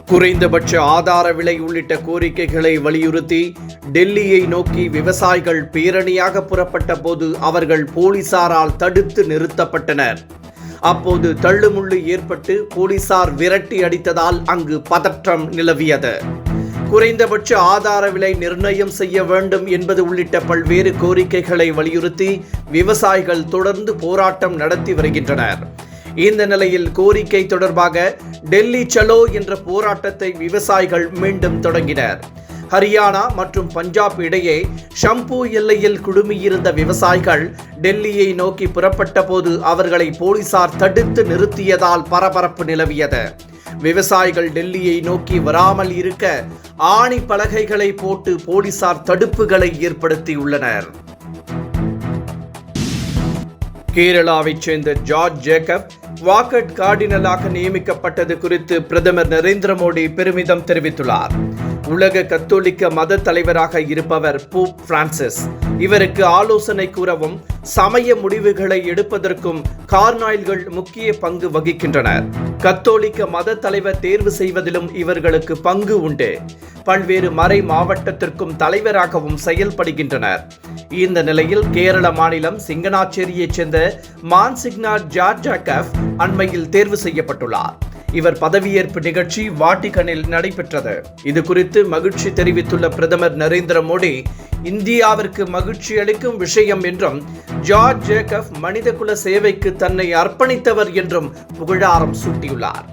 குறைந்தபட்ச ஆதார விலை உள்ளிட்ட கோரிக்கைகளை வலியுறுத்தி டெல்லியை நோக்கி விவசாயிகள் பேரணியாக புறப்பட்ட போது அவர்கள் போலீசாரால் தடுத்து நிறுத்தப்பட்டனர். அப்போது தள்ளுமுள்ளு ஏற்பட்டு போலீசார் விரட்டி அடித்ததால் அங்கு பதற்றம் நிலவியது. குறைந்தபட்ச ஆதார விலை நிர்ணயம் செய்ய வேண்டும் என்பது உள்ளிட்ட பல்வேறு கோரிக்கைகளை வலியுறுத்தி விவசாயிகள் தொடர்ந்து போராட்டம் நடத்தி வருகின்றனர். இந்த நிலையில் கோரிக்கை தொடர்பாக டெல்லி சலோ என்ற போராட்டத்தை விவசாயிகள் மீண்டும் தொடங்கினர். ஹரியானா மற்றும் பஞ்சாப் இடையே ஷம்பூ எல்லையில் குழுமியிருந்த விவசாயிகள் டெல்லியை நோக்கி புறப்பட்ட போது அவர்களை போலீசார் தடுத்து நிறுத்தியதால் பரபரப்பு நிலவியது. விவசாயிகள் டெல்லியை நோக்கி வராமல் இருக்க ஆணி பலகைகளை போட்டு போலீசார் தடுப்புகளை ஏற்படுத்தியுள்ளனர். கேரளாவைச் சேர்ந்த ஜார்ஜ் ஜேக்கப் வாக்கட் கார்டினலாக நியமிக்கப்பட்டது குறித்து பிரதமர் நரேந்திர மோடி பெருமிதம் தெரிவித்துள்ளார். உலக கத்தோலிக்க மத தலைவராக இருப்பவர் போப் பிரான்சிஸ். இவருக்கு ஆலோசனை கூறவும் சமய முடிவுகளை எடுப்பதற்கும் கார்டினல்கள் முக்கிய பங்கு வகிக்கின்றனர். கத்தோலிக்க மத தலைவர் தேர்வு செய்வதிலும் இவர்களுக்கு பங்கு உண்டு. பல்வேறு மறை மாவட்டத்திற்கும் தலைவராகவும் செயல்படுகின்றனர். இந்த நிலையில் கேரள மாநிலம் சிங்கனாச்சேரியைச் சேர்ந்த மான்சிக்னாட் ஜார்ஜ் ஜேக்கப் அண்மையில் தேர்வு செய்யப்பட்டுள்ளார். இவர் பதவியேற்பு நிகழ்ச்சி வாட்டிகனில் நடைபெற்றது. இது குறித்து மகிழ்ச்சி தெரிவித்துள்ள பிரதமர் நரேந்திர மோடி, இந்தியாவிற்கு மகிழ்ச்சி அளிக்கும் விஷயம் என்றும் ஜார்ஜ் ஜேக்கப் மனிதகுல சேவைக்கு தன்னை அர்ப்பணித்தவர் என்றும் புகழாரம் சூட்டியுள்ளார்.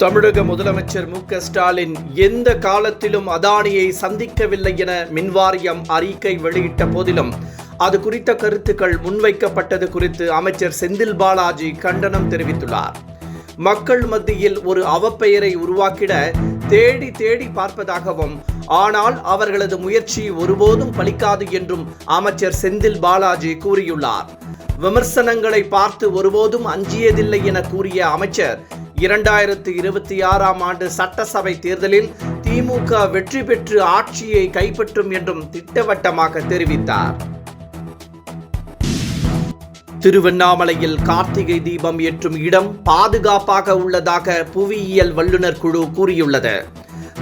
தமிழக முதலமைச்சர் மு.க. ஸ்டாலின் எந்த காலத்திலும் அதானியை சந்திக்கவில்லை என மின்வாரியம் அறிக்கை வெளியிட்ட போதிலும் அது குறித்த கருத்துக்கள் முன்வைக்கப்பட்டது குறித்து அமைச்சர் செந்தில் பாலாஜி கண்டனம் தெரிவித்துள்ளார். மக்கள் மத்தியில் ஒரு அவப்பெயரை உருவாக்கிட தேடி தேடி பார்ப்பதாகவும், ஆனால் அவர்களது முயற்சி ஒருபோதும் பலிக்காது என்றும் அமைச்சர் செந்தில் பாலாஜி கூறியுள்ளார். விமர்சனங்களை பார்த்து ஒருபோதும் அஞ்சியதில்லை என கூறிய அமைச்சர் 2026ஆம் ஆண்டு சட்டசபை தேர்தலில் திமுக வெற்றி பெற்று ஆட்சியை கைப்பற்றும் என்றும் திட்டவட்டமாக தெரிவித்தார். திருவண்ணாமலையில் கார்த்திகை தீபம் ஏற்றும் இடம் பாதுகாப்பாக உள்ளதாக புவியியல் வல்லுநர் குழு கூறியுள்ளது.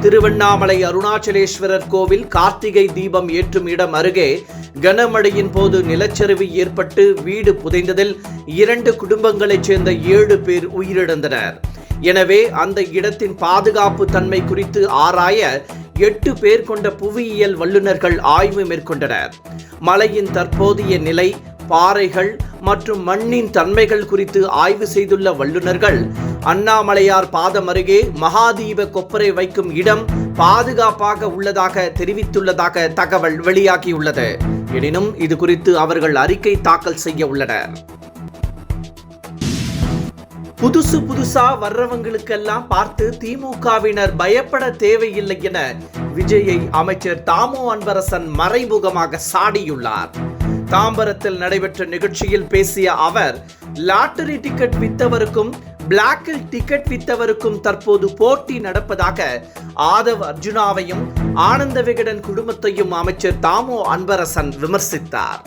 திருவண்ணாமலை அருணாச்சலேஸ்வரர் கோவில் கார்த்திகை தீபம் ஏற்றும் இடம் அருகே கனமழையின் போது நிலச்சரிவு ஏற்பட்டு வீடு புதைந்ததில் 2 குடும்பங்களைச் சேர்ந்த 7 பேர் உயிரிழந்தனர். எனவே அந்த இடத்தின் பாதுகாப்பு தன்மை குறித்து ஆராய 8 பேர் கொண்ட புவியியல் வல்லுநர்கள் ஆய்வு மேற்கொண்டனர். மலையின் தற்போதைய நிலை, பாறைகள் மற்றும் மண்ணின் தன்மைகள் குறித்து ஆய்வு செய்துள்ள வல்லுநர்கள் அண்ணாமலையார் பாதம் அருகே மகாதீப கொப்பரை வைக்கும் இடம் பாதுகாப்பாக உள்ளதாக தெரிவித்துள்ளதாக தகவல் வெளியாகியுள்ளது. எனினும் இது குறித்து அவர்கள் அறிக்கை தாக்கல் செய்ய உள்ளனர். புதுசா வர்றவங்களுக்கெல்லாம் பார்த்து திமுகவினர் பயப்பட தேவையில்லை என விஜயை அமைச்சர் தாமோ அன்பரசன் மறைமுகமாக சாடியுள்ளார். தாம்பரத்தில் நடைபெற்ற நிகழ்ச்சியில் பேசிய அவர், லாட்டரி டிக்கெட் வித்தவருக்கும் பிளாக்கில் டிக்கெட் வித்தவருக்கும் தற்போது போட்டி நடப்பதாக ஆதவ் அர்ஜுனாவையும் ஆனந்த விகடன் குடும்பத்தையும் அமைச்சர் தாமோ அன்பரசன் விமர்சித்தார்.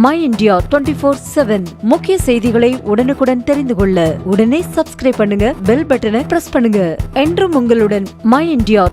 மை இந்தியா 24/7 முக்கிய செய்திகளை உடனுக்குடன் தெரிந்து கொள்ள உடனே சப்ஸ்கிரைப் பண்ணுங்க, பெல் பட்டனை பிரஸ் பண்ணுங்க. என்றும் உங்களுடன் மை இந்தியா.